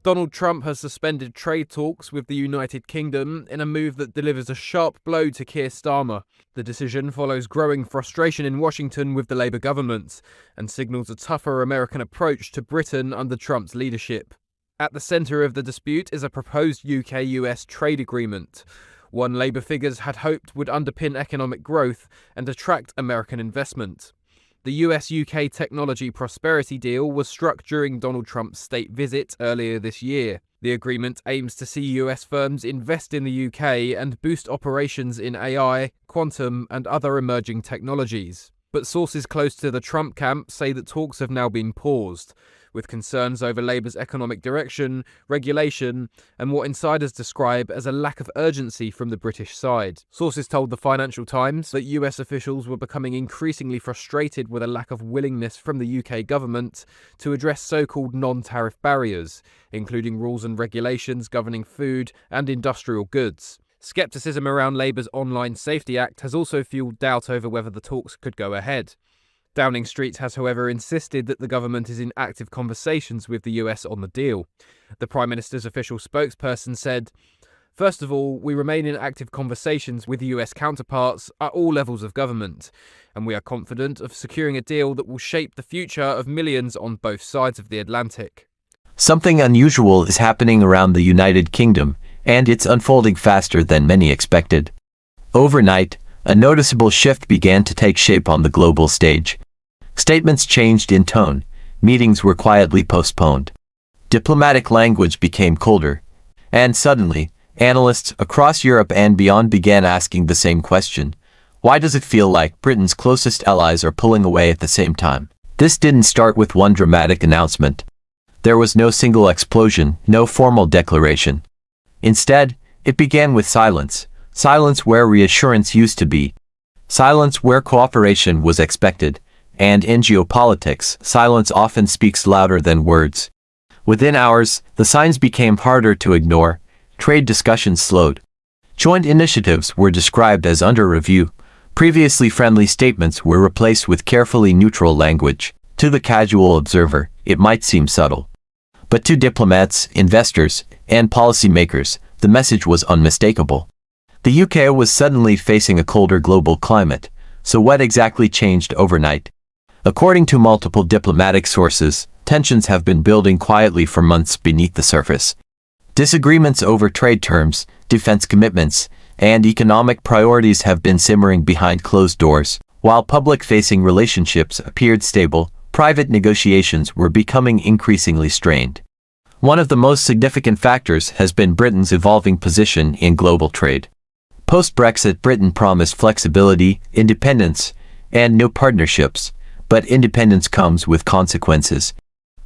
Donald Trump has suspended trade talks with the United Kingdom in a move that delivers a sharp blow to Keir Starmer. The decision follows growing frustration in Washington with the Labour government and signals a tougher American approach to Britain under Trump's leadership. At the centre of the dispute is a proposed UK-US trade agreement, one Labour figures had hoped would underpin economic growth and attract American investment. The US-UK technology prosperity deal was struck during Donald Trump's state visit earlier this year. The agreement aims to see US firms invest in the UK and boost operations in AI, quantum, and other emerging technologies. But sources close to the Trump camp say that talks have now been paused, with concerns over Labour's economic direction, regulation, and what insiders describe as a lack of urgency from the British side. Sources told the Financial Times that US officials were becoming increasingly frustrated with a lack of willingness from the UK government to address so-called non-tariff barriers, including rules and regulations governing food and industrial goods. Skepticism around Labour's Online Safety Act has also fueled doubt over whether the talks could go ahead. Downing Street has, however, insisted that the government is in active conversations with the US on the deal. The Prime Minister's official spokesperson said, "First of all, we remain in active conversations with US counterparts at all levels of government, and we are confident of securing a deal that will shape the future of millions on both sides of the Atlantic." Something unusual is happening around the United Kingdom, and it's unfolding faster than many expected. Overnight, a noticeable shift began to take shape on the global stage. Statements changed in tone, meetings were quietly postponed. Diplomatic language became colder, and suddenly, analysts across Europe and beyond began asking the same question: why does it feel like Britain's closest allies are pulling away at the same time? This didn't start with one dramatic announcement. There was no single explosion, no formal declaration. Instead, it began with silence. Silence where reassurance used to be. Silence where cooperation was expected. And in geopolitics, silence often speaks louder than words. Within hours, the signs became harder to ignore. Trade discussions slowed. Joint initiatives were described as under review. Previously friendly statements were replaced with carefully neutral language. To the casual observer, it might seem subtle. But to diplomats, investors, and policymakers, the message was unmistakable. The UK was suddenly facing a colder global climate. So what exactly changed overnight? According to multiple diplomatic sources, tensions have been building quietly for months beneath the surface. Disagreements over trade terms, defense commitments, and economic priorities have been simmering behind closed doors. While public-facing relationships appeared stable, private negotiations were becoming increasingly strained. One of the most significant factors has been Britain's evolving position in global trade. Post-Brexit, Britain promised flexibility, independence, and new partnerships, but independence comes with consequences.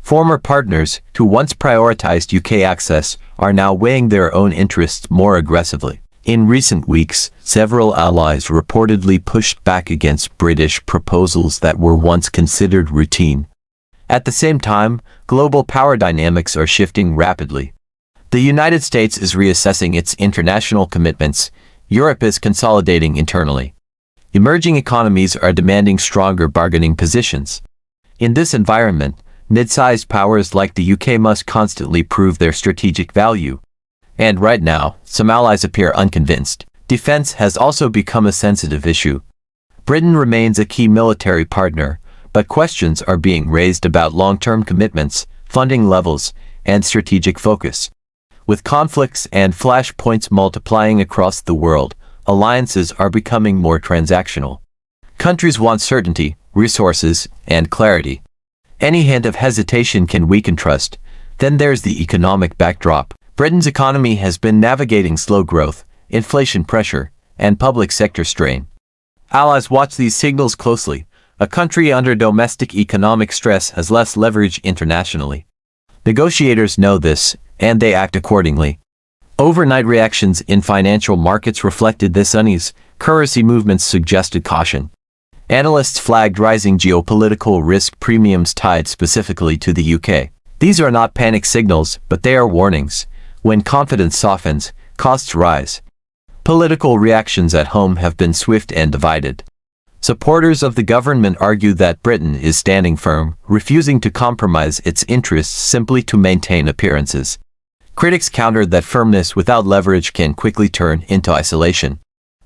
Former partners who once prioritized UK access are now weighing their own interests more aggressively. In recent weeks, several allies reportedly pushed back against British proposals that were once considered routine. At the same time, global power dynamics are shifting rapidly. The United States is reassessing its international commitments. Europe is consolidating internally. Emerging economies are demanding stronger bargaining positions. In this environment, mid-sized powers like the UK must constantly prove their strategic value. And right now, some allies appear unconvinced. Defense has also become a sensitive issue. Britain remains a key military partner, but questions are being raised about long-term commitments, funding levels, and strategic focus. With conflicts and flashpoints multiplying across the world, alliances are becoming more transactional. Countries want certainty, resources, and clarity. Any hint of hesitation can weaken trust. Then there's the economic backdrop. Britain's economy has been navigating slow growth, inflation pressure, and public sector strain. Allies watch these signals closely. A country under domestic economic stress has less leverage internationally. Negotiators know this, and they act accordingly. Overnight reactions in financial markets reflected this unease. Currency movements suggested caution. Analysts flagged rising geopolitical risk premiums tied specifically to the UK. These are not panic signals, but they are warnings. When confidence softens, costs rise. Political reactions at home have been swift and divided. Supporters of the government argue that Britain is standing firm, refusing to compromise its interests simply to maintain appearances. Critics countered that firmness without leverage can quickly turn into isolation.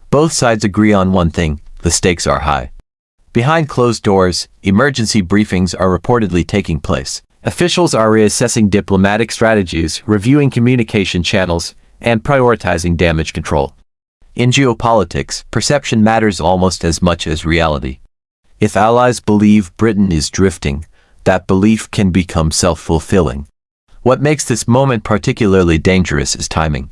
Both sides agree on one thing: the stakes are high. Behind closed doors, emergency briefings are reportedly taking place. Officials are reassessing diplomatic strategies, reviewing communication channels, and prioritizing damage control. In geopolitics, perception matters almost as much as reality. If allies believe Britain is drifting, that belief can become self-fulfilling. What makes this moment particularly dangerous is timing.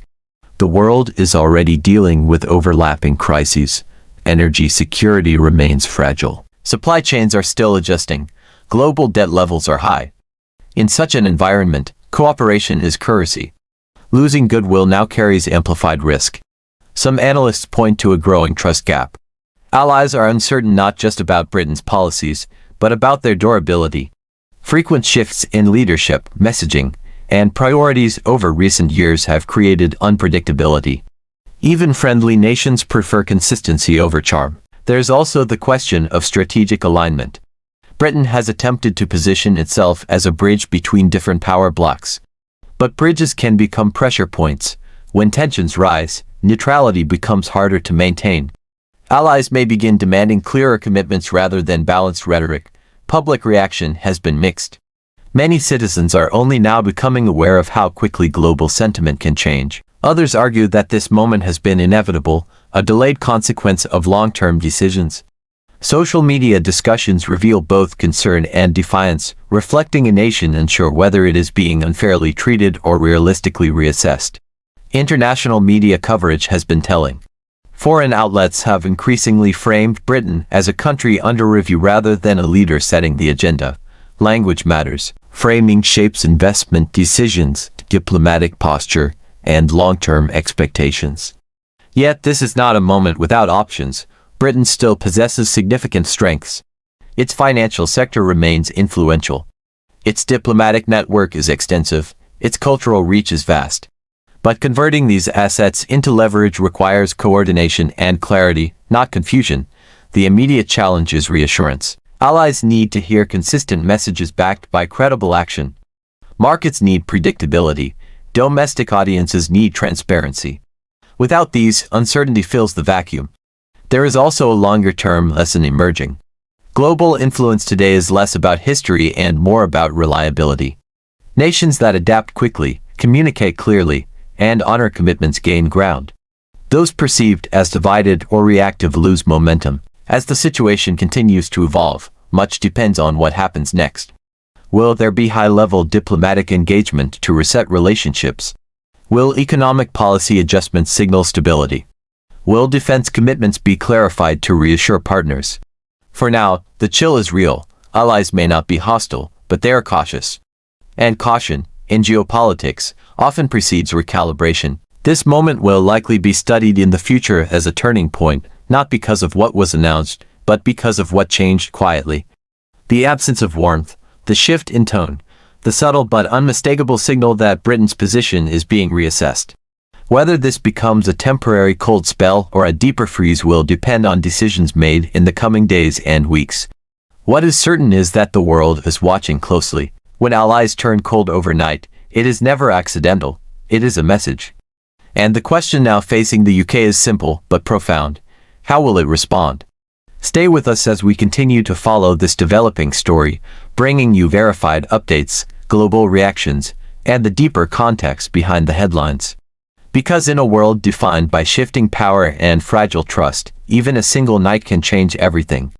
The world is already dealing with overlapping crises. Energy security remains fragile. Supply chains are still adjusting. Global debt levels are high. In such an environment, cooperation is currency. Losing goodwill now carries amplified risk. Some analysts point to a growing trust gap. Allies are uncertain not just about Britain's policies, but about their durability. Frequent shifts in leadership, messaging, and priorities over recent years have created unpredictability. Even friendly nations prefer consistency over charm. There's also the question of strategic alignment. Britain has attempted to position itself as a bridge between different power blocs. But bridges can become pressure points. When tensions rise, neutrality becomes harder to maintain. Allies may begin demanding clearer commitments rather than balanced rhetoric. Public reaction has been mixed. Many citizens are only now becoming aware of how quickly global sentiment can change. Others argue that this moment has been inevitable, a delayed consequence of long-term decisions. Social media discussions reveal both concern and defiance, reflecting a nation unsure whether it is being unfairly treated or realistically reassessed. International media coverage has been telling. Foreign outlets have increasingly framed Britain as a country under review rather than a leader setting the agenda. Language matters. Framing shapes investment decisions, diplomatic posture, and long-term expectations. Yet this is not a moment without options. Britain still possesses significant strengths. Its financial sector remains influential. Its diplomatic network is extensive. Its cultural reach is vast. But converting these assets into leverage requires coordination and clarity, not confusion. The immediate challenge is reassurance. Allies need to hear consistent messages backed by credible action. Markets need predictability. Domestic audiences need transparency. Without these, uncertainty fills the vacuum. There is also a longer-term lesson emerging. Global influence today is less about history and more about reliability. Nations that adapt quickly, communicate clearly, and honor commitments gain ground. Those perceived as divided or reactive lose momentum. As the situation continues to evolve, much depends on what happens next. Will there be high-level diplomatic engagement to reset relationships? Will economic policy adjustments signal stability? Will defense commitments be clarified to reassure partners? For now, the chill is real. Allies may not be hostile, but they are cautious. And caution, in geopolitics, often precedes recalibration. This moment will likely be studied in the future as a turning point, not because of what was announced, but because of what changed quietly. The absence of warmth, the shift in tone, the subtle but unmistakable signal that Britain's position is being reassessed. Whether this becomes a temporary cold spell or a deeper freeze will depend on decisions made in the coming days and weeks. What is certain is that the world is watching closely. When allies turn cold overnight, it is never accidental, it is a message. And the question now facing the UK is simple but profound. How will it respond? Stay with us as we continue to follow this developing story, bringing you verified updates, global reactions, and the deeper context behind the headlines. Because in a world defined by shifting power and fragile trust, even a single night can change everything.